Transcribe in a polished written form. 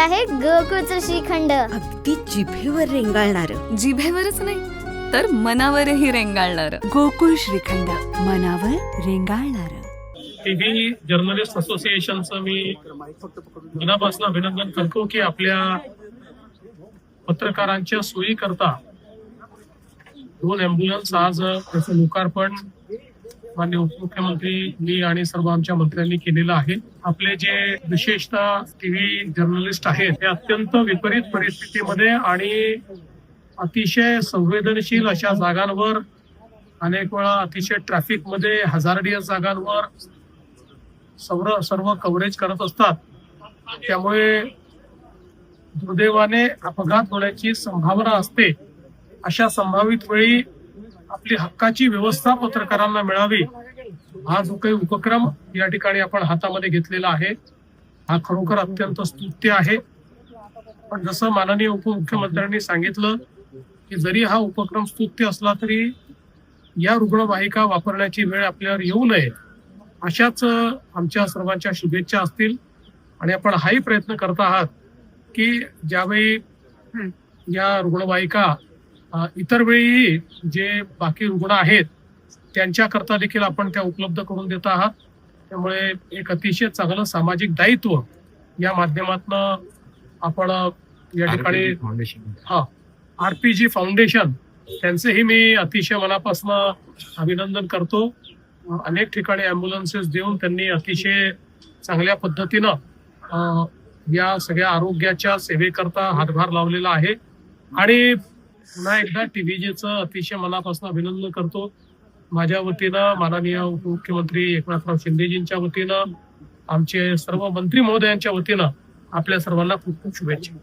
आहे गोकुळचं श्रीखंड. अगदी जिभेवर रेंगाळणार. जिभेवरच नाही तर मनावरही रेंगाळणार. गोकुळ श्रीखंड, मनावर रेंगाळणार. टीव्ही जर्नलिस्ट असोसिएशनचं मी मनापासून अभिनंदन करतो की आपल्या पत्रकारांच्या सोयीकरता 2 अँब्युलन्स आज त्याचं लोकार्पण माननीय उपमुख्यमंत्री मी आणि सर्व आमच्या मंत्र्यांनी केलेलं आहे. आपले जे विशेषतः टीव्ही जर्नलिस्ट आहेत ते अत्यंत विपरीत परिस्थितीमध्ये आणि अतिशय संवेदनशील अशा जागांवर, अनेक वेळा अतिशय ट्रॅफिकमध्ये, हजार्डियस जागांवर सर्व कव्हरेज करत असतात. त्यामुळे दुर्दैवाने अपघात होण्याची संभावना असते. अशा संभावित वेळी आपली हक्काची व्यवस्था पत्रकारांना मिळावी, हा जो काही उपक्रम या ठिकाणी आपण हातामध्ये घेतलेला आहे हा खरोखर अत्यंत स्तुत्य आहे. पण जसं माननीय उपमुख्यमंत्र्यांनी सांगितलं की जरी हा उपक्रम स्तुत्य असला तरी या रुग्णवाहिका वापरण्याची वेळ आपल्यावर येऊ नये अशाच आमच्या सर्वांच्या शुभेच्छा असतील. आणि आपण हाही प्रयत्न करत आहात की ज्यावेळी या रुग्णवाहिका इतर वेळी जे बाकी रुग्ण आहेत त्यांच्याकरता देखील आपण त्या उपलब्ध करून देत आहात. त्यामुळे एक अतिशय चांगलं सामाजिक दायित्व या माध्यमातून आपण या ठिकाणी आरपीजी फाउंडेशन त्यांचेही मी अतिशय मनापासून अभिनंदन करतो. अनेक ठिकाणी अँब्युलन्सेस देऊन त्यांनी अतिशय चांगल्या पद्धतीनं या सगळ्या आरोग्याच्या सेवेकरता हातभार लावलेला आहे. आणि पुन्हा एकदा टीव्हीचं अतिशय मनापासून अभिनंदन करतो. माझ्या वतीनं, माननीय उपमुख्यमंत्री एकनाथराव शिंदेजींच्या वतीनं, आमचे सर्व मंत्री महोदयांच्या वतीनं आपल्या सर्वांना खूप खूप शुभेच्छा.